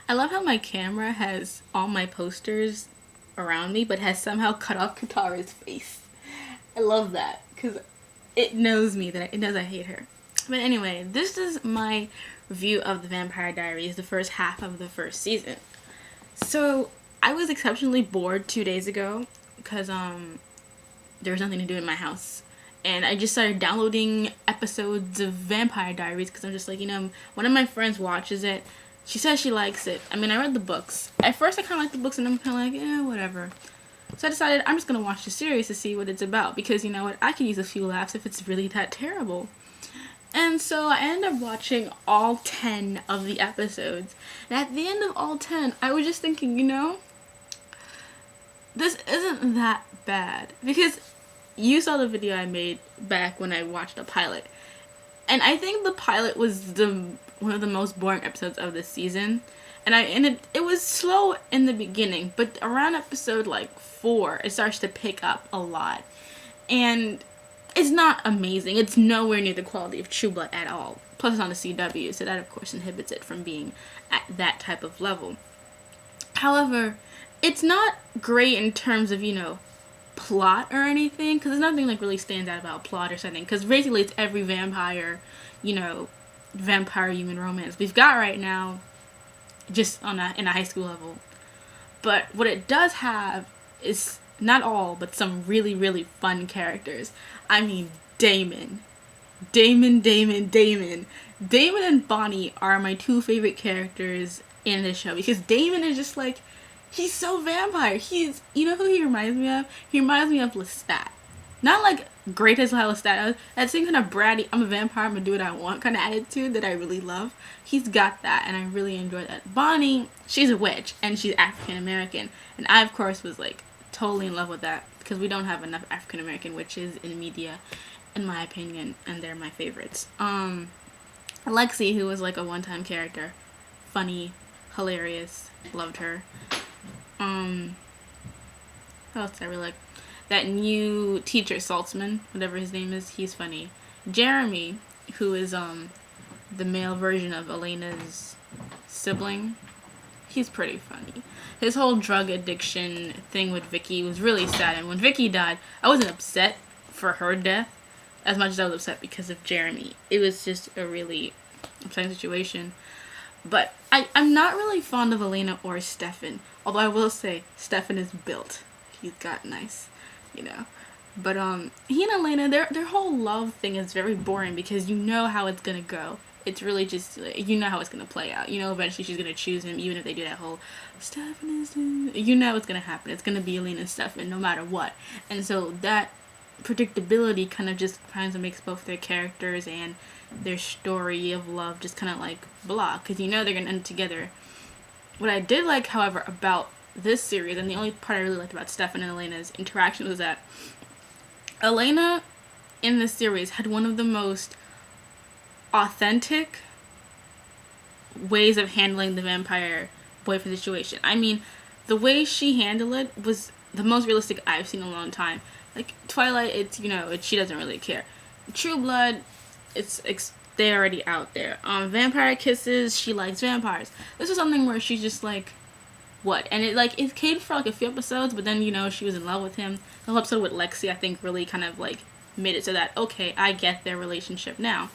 I love how my camera has all my posters around me, but has somehow cut off Katara's face. I love that because it knows me that it knows I hate her. But anyway, this is my review of the Vampire Diaries, the first half of the first season. So I was exceptionally bored 2 days ago because there was nothing to do in my house. And I just started downloading episodes of Vampire Diaries because I'm just like, one of my friends watches it. She says she likes it. I mean, I read the books. At first, I kind of liked the books, and I'm kind of like, whatever. So I decided I'm just going to watch the series to see what it's about because, you know what, I can use a few laughs if it's really that terrible. And so I ended up watching all 10 of the episodes. And at the end of all 10, I was just thinking, this isn't that bad. Because you saw the video I made back when I watched the pilot. And I think the pilot was one of the most boring episodes of the season. And it was slow in the beginning, but around episode 4, it starts to pick up a lot. And it's not amazing. It's nowhere near the quality of True Blood at all. Plus, it's on the CW, so that of course inhibits it from being at that type of level. However, it's not great in terms of, plot or anything, because there's nothing really stands out about plot or something, because basically it's every vampire, vampire human romance we've got right now, just in a high school level. But what it does have is not all, but some really, really fun characters. I mean, Damon and Bonnie are my two favorite characters in this show, because Damon is just he's so vampire. You know who he reminds me of? He reminds me of Lestat. Not great as how Lestat, that same kind of bratty, I'm a vampire, I'm gonna do what I want kind of attitude that I really love. He's got that, and I really enjoy that. Bonnie, she's a witch, and she's African American, and I of course was totally in love with that, because we don't have enough African American witches in media, in my opinion, and they're my favorites. Lexi, who was a one-time character, funny, hilarious, loved her. What else did I really like? That new teacher, Saltzman, whatever his name is, he's funny. Jeremy, who is the male version of Elena's sibling, he's pretty funny. His whole drug addiction thing with Vicky was really sad, and when Vicky died, I wasn't upset for her death as much as I was upset because of Jeremy. It was just a really upsetting situation. But I'm not really fond of Elena or Stefan, although I will say Stefan is built. He's got nice, But he and Elena, their whole love thing is very boring because you know how it's gonna go. It's really just you know how it's gonna play out. Eventually she's gonna choose him, even if they do that whole Stefan is. What's gonna happen. It's gonna be Elena and Stefan, no matter what. And so that predictability kind of just makes both their characters and their story of love just kind of blah, because they're gonna end together. What I did like, however, about this series, and the only part I really liked about Stefan and Elena's interaction, was that Elena in this series had one of the most authentic ways of handling the vampire boyfriend situation. I mean, the way she handled it was the most realistic I've seen in a long time. Twilight, it's she doesn't really care. True Blood, they're already out there. Vampire Kisses, she likes vampires. This was something where she's just what? And it came for a few episodes, but then she was in love with him. The whole episode with Lexi, I think, really kind of made it so that, okay, I get their relationship now.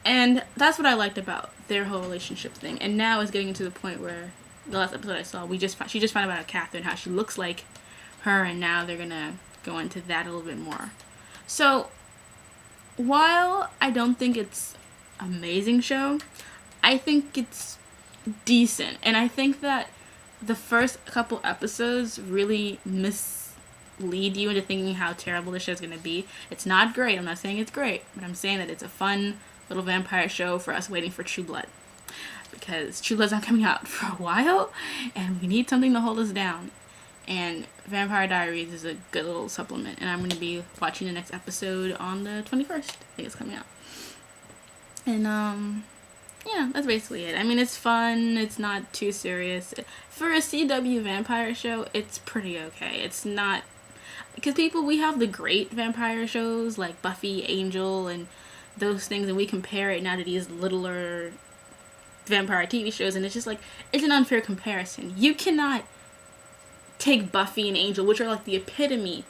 And that's what I liked about their whole relationship thing. And now it's getting to the point where the last episode I saw, she just found out about Catherine, how she looks like her, and now they're gonna go into that a little bit more. So while I don't think it's an amazing show, I think it's decent. And I think that the first couple episodes really mislead you into thinking how terrible the show's going to be. It's not great. I'm not saying it's great, but I'm saying that it's a fun little vampire show for us waiting for True Blood. Because True Blood's not coming out for a while, and we need something to hold us down. And Vampire Diaries is a good little supplement, and I'm going to be watching the next episode on the 21st. I think it's coming out. And, yeah, that's basically it. I mean, it's fun. It's not too serious. For a CW vampire show, it's pretty okay. It's not... Because we have the great vampire shows, like Buffy, Angel, and those things, and we compare it now to these littler vampire TV shows, and it's just like, it's an unfair comparison. You cannot take Buffy and Angel, which are like the epitome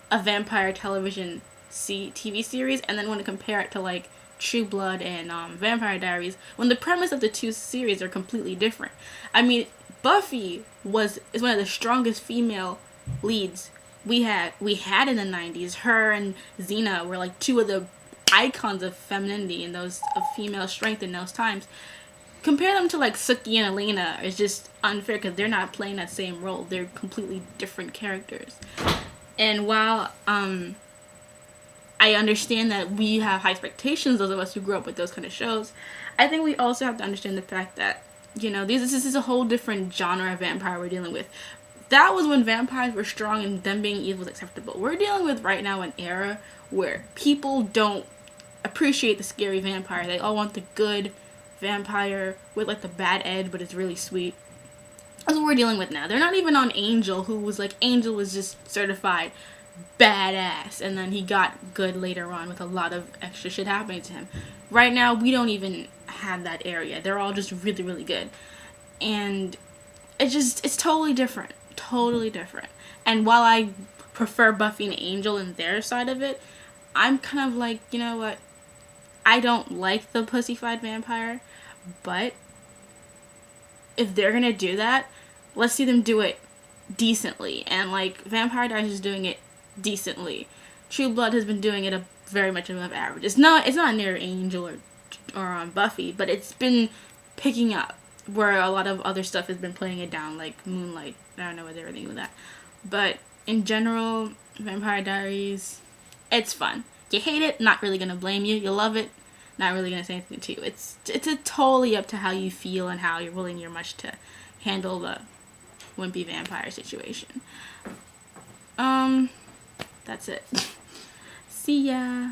of vampire television TV series, and then want to compare it to like True Blood and Vampire Diaries, when the premise of the two series are completely different. I mean, Buffy is one of the strongest female leads we had in the 90s. Her and Xena were like two of the icons of femininity and of female strength in those times. Compare them to like Sookie and Elena is just unfair because they're not playing that same role. They're completely different characters. And while I understand that we have high expectations, those of us who grew up with those kind of shows, I think we also have to understand the fact that, you know, this is a whole different genre of vampire we're dealing with. That was when vampires were strong and them being evil was acceptable. We're dealing with right now an era where people don't appreciate the scary vampire. They all want the good vampire with like the bad edge, but it's really sweet. That's what we're dealing with now. They're not even on Angel, who was like, Angel was just certified badass, and then he got good later on with a lot of extra shit happening to him. Right now, we don't even have that area. They're all just really, really good. And it's totally different. Totally different. And while I prefer Buffy and Angel and their side of it, I'm kind of like, you know what? I don't like the pussyfied vampire, but if they're gonna do that, let's see them do it decently. And like Vampire Diaries is doing it decently. True Blood has been doing it very much above average. It's not near Angel or Buffy, but it's been picking up where a lot of other stuff has been playing it down, like Moonlight. I don't know what they were thinking with that, but in general, Vampire Diaries, it's fun. You hate it, not really gonna blame you. You love it, not really gonna say anything to you. It's totally up to how you feel and how you're willing your much to handle the wimpy vampire situation. That's it. See ya.